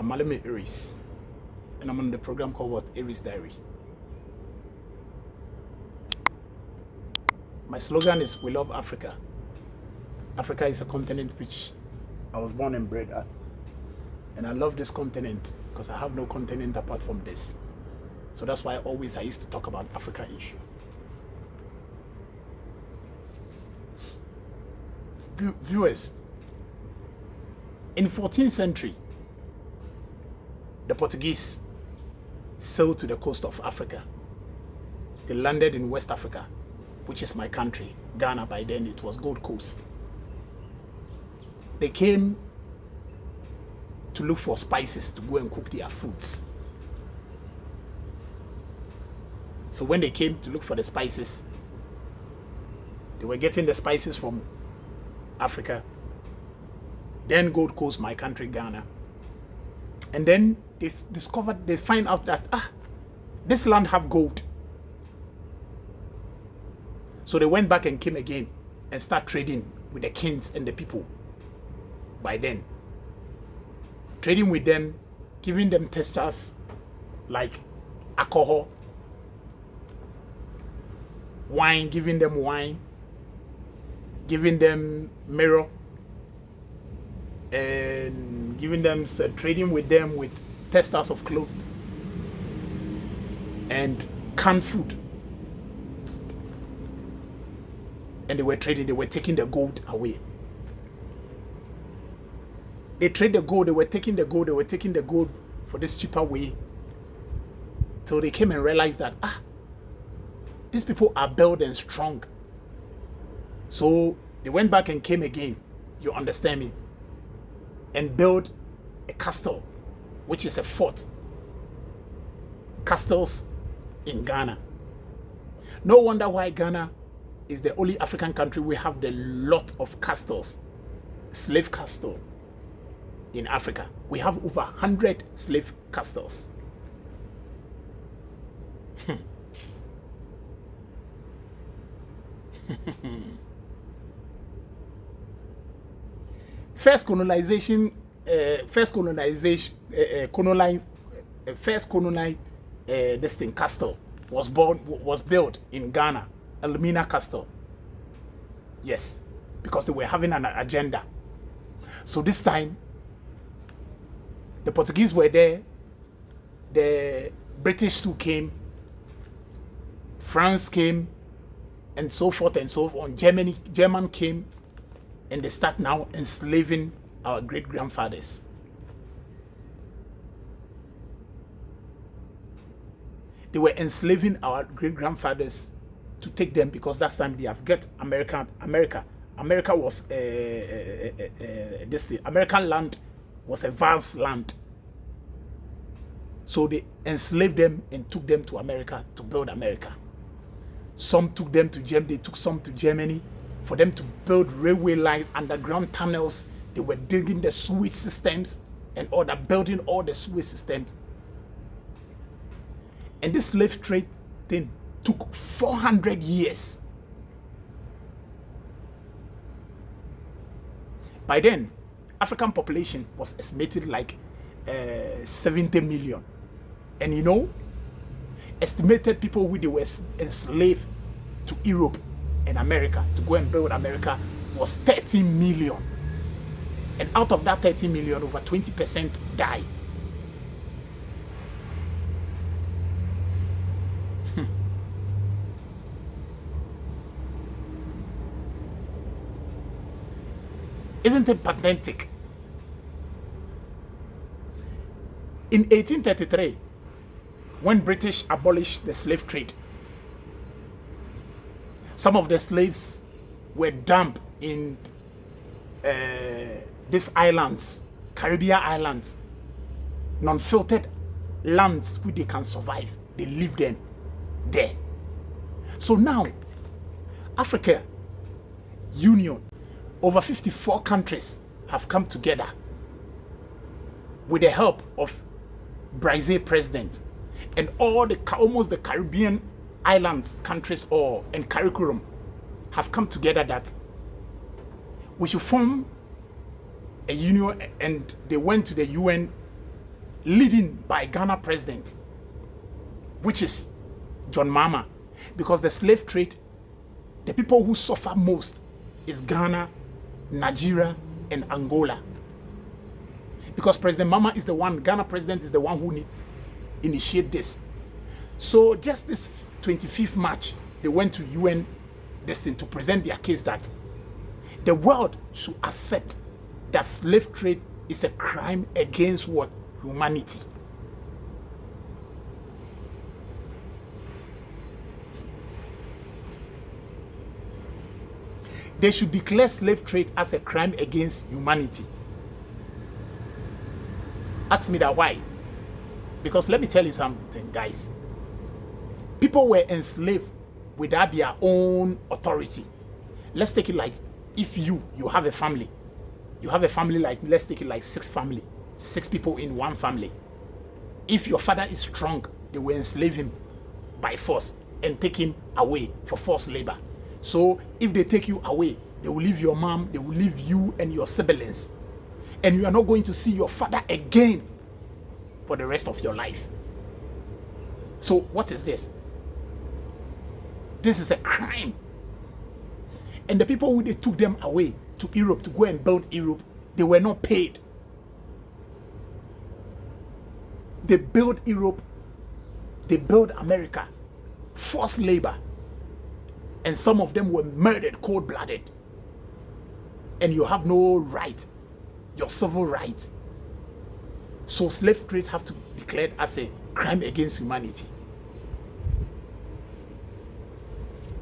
I'm Maleme Aries, and I'm on the program called what? Aries Diary. My slogan is, we love Africa. Africa is a continent which I was born and bred at. And I love this continent because I have no continent apart from this. So that's why I used to talk about Africa issue. Viewers, in 14th century, the Portuguese sailed to the coast of Africa. They landed in West Africa, which is my country, Ghana. By then it was Gold Coast. They came to look for spices to go and cook their foods. So when they came to look for the spices, they were getting the spices from Africa, then Gold Coast, my country, Ghana. And then they find out that, this land have gold. So they went back and came again and start trading with the kings and the people. By then, trading with them, giving them textures like alcohol, wine, giving them wine, giving them mirror, and giving them trading with them with textiles of clothes and canned food. And they were trading, they were taking the gold away. They trade the gold, they were taking the gold for this cheaper way. Till they came and realized that, these people are built and strong. So they went back and came again, you understand me, and built a castle, which is a fort. Castles in Ghana. No wonder why Ghana is the only African country we have the lot of castles, slave castles in Africa. We have over 100 slave castles. First colonized this thing castle was built in Ghana, Elmina Castle. Yes, because they were having an agenda. So this time, the Portuguese were there, the British too came, France came, and so forth and so on. German came, and they start now enslaving our great-grandfathers. They were enslaving our great-grandfathers to take them because that time they have got America was American land was a vast land. So they enslaved them and took them to America to build America. Some took them to Germany, they took some to Germany for them to build railway lines, underground tunnels. They were digging the sewage systems and all that, building all the sewage systems. And this slave trade thing took 400 years. By then, African population was estimated like 70 million. And you know, estimated people who they were enslaved to Europe and America to go and build America was 13 million. And out of that 13 million, over 20% died. Isn't it pathetic? In 1833, when British abolished the slave trade, some of the slaves were dumped in these islands, Caribbean islands, non-filtered lands where they can survive. They live them there. So now, Africa Union, over 54 countries have come together with the help of Brazil president and almost the Caribbean islands, countries and curriculum have come together that we should form a union, and they went to the UN leading by Ghana president, which is John Mahama, because the slave trade, the people who suffer most is Ghana, Nigeria, and Angola. Because President Mahama is the one, Ghana president is the one who initiate this. So just this 25th March, they went to UN Destin to present their case that the world should accept that slave trade is a crime against what? Humanity. They should declare slave trade as a crime against humanity. Ask me that why? Because let me tell you something, guys. People were enslaved without their own authority. Let's take it like if you have a family. You have a family like, let's take it like 6 people in one family. If your father is strong, they will enslave him by force and take him away for forced labor. So if they take you away, they will leave your mom, they will leave you and your siblings. And you are not going to see your father again for the rest of your life. So what is this? This is a crime. And the people who they took them away to Europe to go and build Europe, they were not paid. They built Europe, they built America, forced labor. And some of them were murdered cold-blooded. And you have no right, your civil rights. So slave trade have to be declared as a crime against humanity.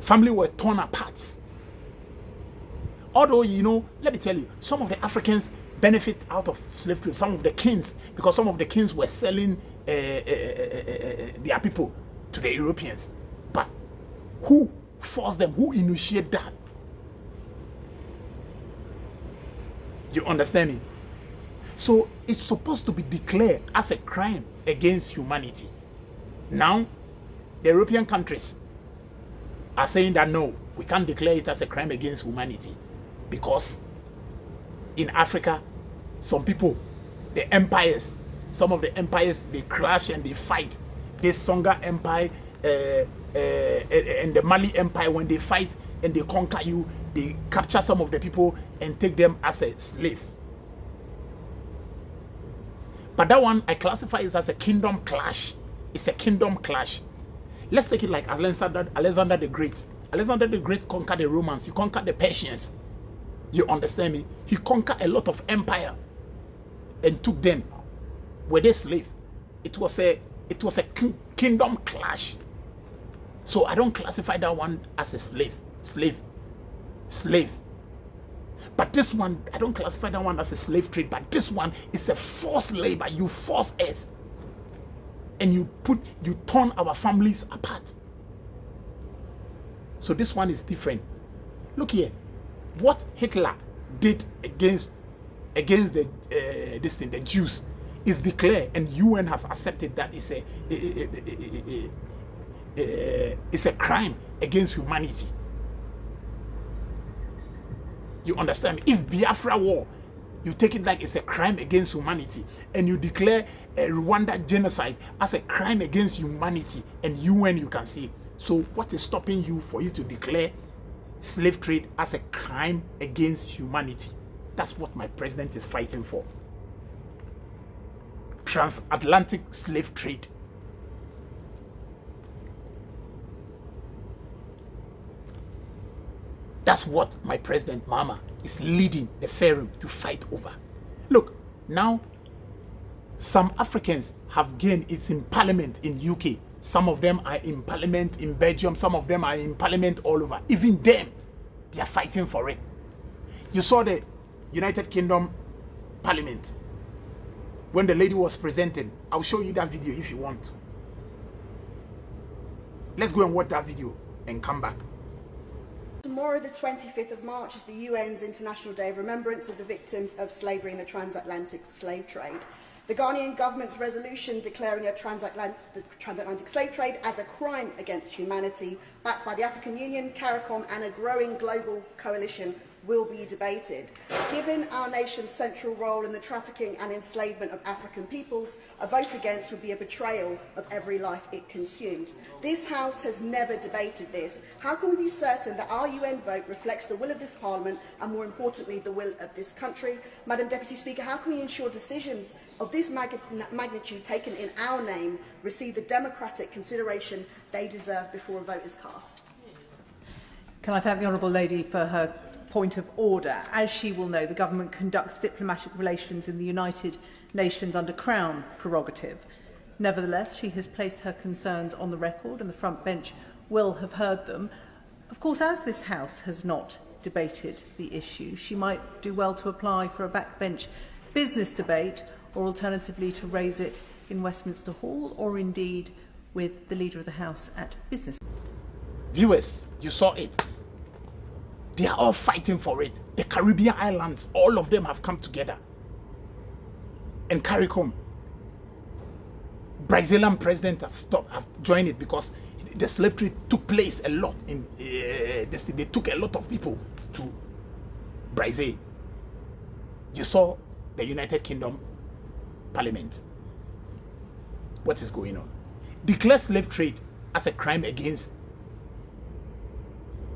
Family were torn apart. Although, you know, let me tell you, some of the Africans benefit out of slave trade, some of the kings, because some of the kings were selling their people to the Europeans. But who forced them? Who initiated that? You understand me? So it's supposed to be declared as a crime against humanity. Now, the European countries are saying that no, we can't declare it as a crime against humanity, because in Africa, some people, the empires, some of the empires, they crash and they fight. The Songhai Empire and the Mali Empire, when they fight and they conquer you, they capture some of the people and take them as slaves. But that one, I classify it as a kingdom clash. It's a kingdom clash. Let's take it like Alexander the Great. Alexander the Great conquered the Romans. He conquered the Persians. You understand me? He conquered a lot of empire and took them. Were they slaves? It was a kingdom clash. So I don't classify that one as a slave. But this one, I don't classify that one as a slave trade. But this one is a forced labor. You force us, and you turn our families apart. So this one is different. Look here, what Hitler did against the Jews is declared, and UN have accepted that it's a crime against humanity. You understand me? If Biafra war, you take it like it's a crime against humanity, and you declare a Rwanda genocide as a crime against humanity, and UN, you can see. So what is stopping you for you to declare slave trade as a crime against humanity? That's what my president is fighting for. Transatlantic slave trade. That's what my president Mahama is leading the Pharaoh to fight over. Look, now some Africans have gained it's in parliament in UK. Some of them are in parliament in Belgium. Some of them are in parliament all over. Even them, they are fighting for it. You saw the United Kingdom parliament when the lady was presenting. I'll show you that video if you want. Let's go and watch that video and come back. Tomorrow, the 25th of March, is the UN's International Day of Remembrance of the victims of slavery in the transatlantic slave trade. The Ghanaian government's resolution declaring the transatlantic slave trade as a crime against humanity, backed by the African Union, CARICOM and a growing global coalition, will be debated. Given our nation's central role in the trafficking and enslavement of African peoples, a vote against would be a betrayal of every life it consumed. This House has never debated this. How can we be certain that our UN vote reflects the will of this Parliament and, more importantly, the will of this country? Madam Deputy Speaker, how can we ensure decisions of this magnitude taken in our name receive the democratic consideration they deserve before a vote is cast? Can I thank the Honourable Lady for her point of order? As she will know, the Government conducts diplomatic relations in the United Nations under Crown prerogative. Nevertheless, she has placed her concerns on the record and the front bench will have heard them. Of course, as this House has not debated the issue, she might do well to apply for a backbench business debate, or alternatively to raise it in Westminster Hall, or indeed with the Leader of the House at business. Viewers, you saw it. They are all fighting for it. The Caribbean islands, all of them have come together. And CARICOM, Brazilian president have joined it because the slave trade took place a lot in they took a lot of people to Brazil. You saw the United Kingdom Parliament. What is going on? Declare slave trade as a crime against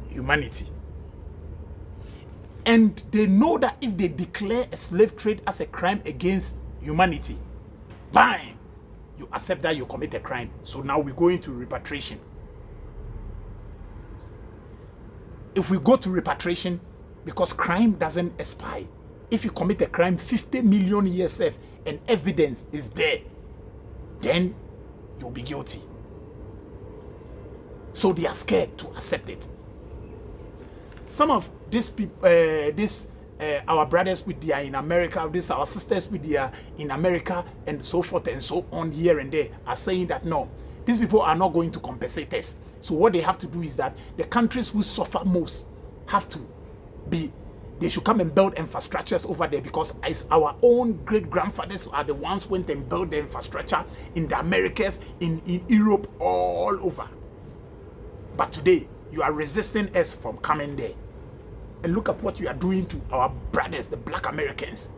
humanity. And they know that if they declare a slave trade as a crime against humanity, bang, you accept that you commit a crime. So now we go into repatriation. If we go to repatriation, because crime doesn't expire. If you commit a crime 50 million years left and evidence is there, then you'll be guilty. So they are scared to accept it. Some of these people, our brothers with their in America, this our sisters with their in America, and so forth and so on here and there, are saying that no, these people are not going to compensate us. So what they have to do is that the countries who suffer most have to be, they should come and build infrastructures over there, because as our own great grandfathers are the ones who went and built the infrastructure in the Americas, in Europe, all over. But today you are resisting us from coming there. And look at what you are doing to our brothers, the black Americans.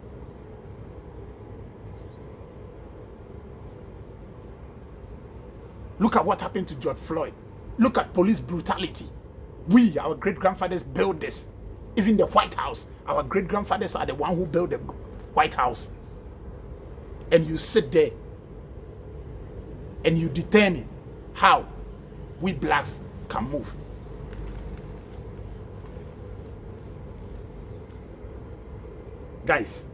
Look at what happened to George Floyd. Look at police brutality. We, our great-grandfathers, built this. Even the White House, our great-grandfathers are the one who built the White House. And you sit there and you determine how we blacks can move. Guys,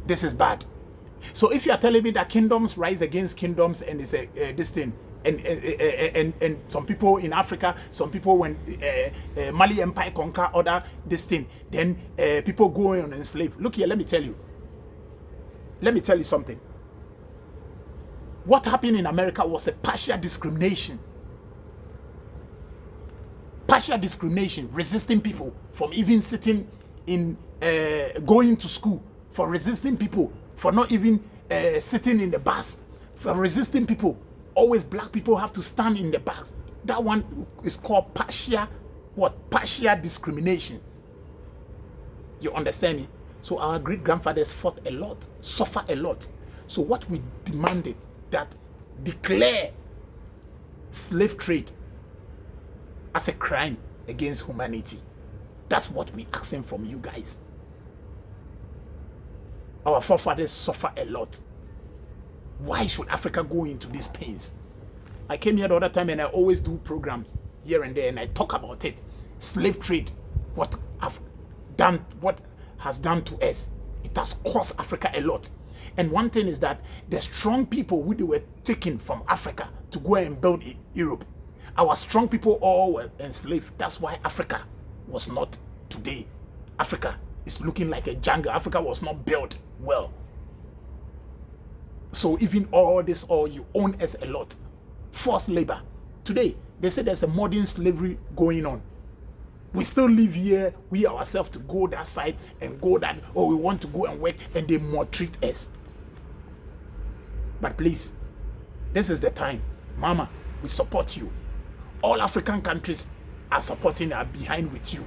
this is bad. So if you are telling me that kingdoms rise against kingdoms and it's this thing, and some people in Africa, some people when Mali Empire conquer other this thing, then people go on and enslave. Look here, let me tell you something. What happened in America was a partial discrimination. Partial discrimination, resisting people from even sitting in, going to school, for resisting people, for not even sitting in the bus, for resisting people. Always black people have to stand in the bus. That one is called partial discrimination. You understand me? So our great-grandfathers fought a lot, suffered a lot. So what we demanded, that declare slave trade as a crime against humanity. That's what we're asking from you guys. Our forefathers suffer a lot. Why should Africa go into these pains? I came here the other time and I always do programs here and there and I talk about it. Slave trade, what has done to us. It has cost Africa a lot. And one thing is that the strong people who they were taken from Africa to go and build in Europe, our strong people all were enslaved. That's why Africa was not today. Africa is looking like a jungle. Africa was not built well. So even all this, you own us a lot. Forced labor. Today, they say there's a modern slavery going on. We still live here, we ourselves to go that side and go that, or we want to go and work, and they maltreat us. But please, this is the time. Mama, we support you. All African countries are supporting, are behind with you.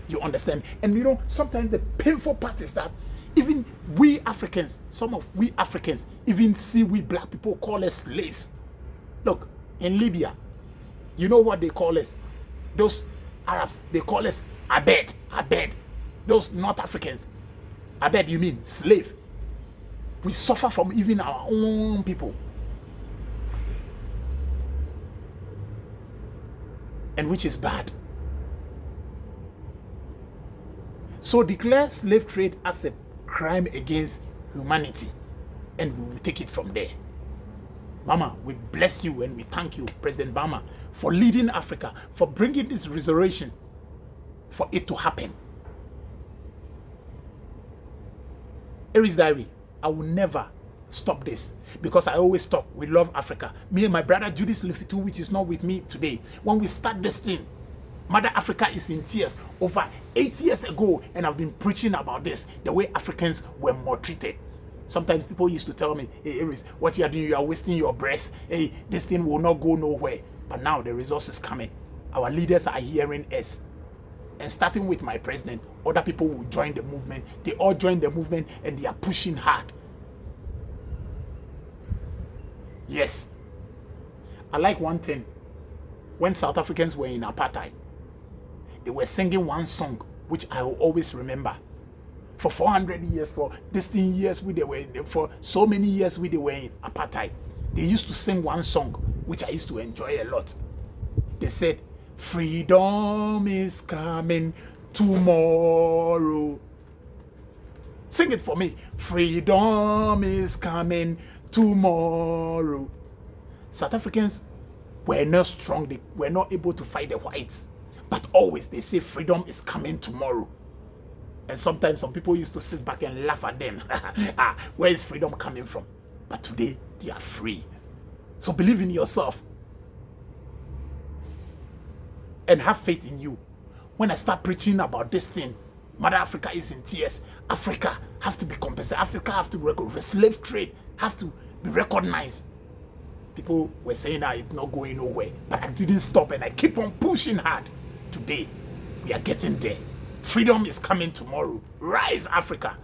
You understand? And you know, sometimes the painful part is that even we Africans, some of we Africans, even see we black people call us slaves. Look, in Libya, you know what they call us? Those Arabs, they call us Abed. Those North Africans, Abed, you mean slave. We suffer from even our own people. And which is bad. So declare slave trade as a crime against humanity, and we will take it from there. Mama, we bless you and we thank you, President Bama, for leading Africa, for bringing this restoration, for it to happen. Aries Diary, I will never stop this, because I always talk, we love Africa. Me and my brother Judith Liftitu, which is not with me today, when we start this thing, Mother Africa is in tears. Over 8 years ago, and I've been preaching about this, the way Africans were maltreated. Sometimes people used to tell me, hey Aries, what you are doing, you are wasting your breath. Hey, this thing will not go nowhere. But now the results is coming. Our leaders are hearing us. And starting with my president, other people will join the movement. They all join the movement and they are pushing hard. Yes. I like one thing. When South Africans were in apartheid, they were singing one song, which I will always remember. For 400 years, for 16 years, for so many years, they were in apartheid. They used to sing one song, which I used to enjoy a lot. They said, freedom is coming tomorrow. Sing it for me. Freedom is coming tomorrow. South Africans were not strong. They were not able to fight the whites. But always they say freedom is coming tomorrow. And sometimes some people used to sit back and laugh at them. Where is freedom coming from? But today they are free. So believe in yourself. And have faith in you. When I start preaching about this thing, Mother Africa is in tears. Africa have to be compensated. Africa have to be recognized. The slave trade have to be recognized. People were saying that it's not going nowhere. But I didn't stop and I keep on pushing hard. Today, we are getting there. Freedom is coming tomorrow. Rise, Africa.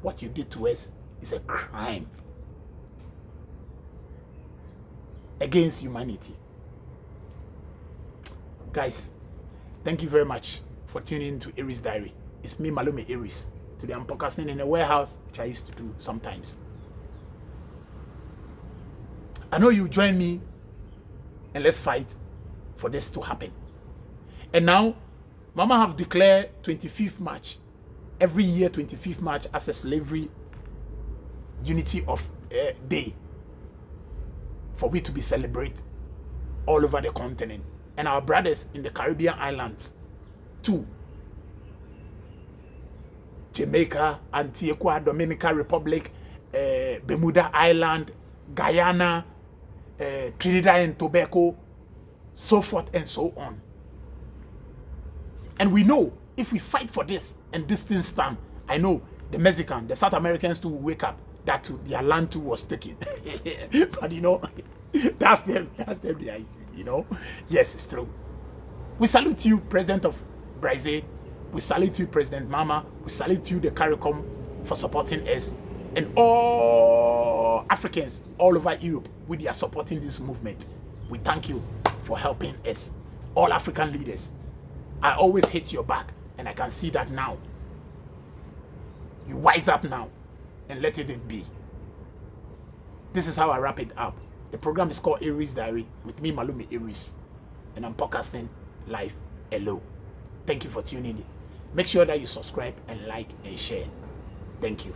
What you did to us is a crime against humanity. Guys, thank you very much for tuning in to Aries Diary. It's me, Malome Aries. Today I'm podcasting in a warehouse, which I used to do sometimes. I know you join me and let's fight for this to happen. And now, Mama have declared 25th March, every year 25th March, as a slavery unity of day for we to be celebrated all over the continent. And our brothers in the Caribbean islands too. Jamaica, Antigua, Dominican Republic, Bermuda Island, Guyana, Trinidad and Tobago, so forth and so on. And we know if we fight for this and this thing stand, I know the Mexican, the South Americans too will wake up that too, their land too was taken. But you know, that's them, you know. Yes, it's true. We salute you, President of Brazil. We salute you, President Mama. We salute you, the CARICOM, for supporting us. And all Africans all over Europe, we are supporting this movement. We thank you for helping us. All African leaders. I always hate your back, and I can see that now. You wise up now and let it be. This is how I wrap it up. The program is called Aries Diary with me, Malome Aries, and I'm podcasting live. Hello. Thank you for tuning in. Make sure that you subscribe and like and share. Thank you.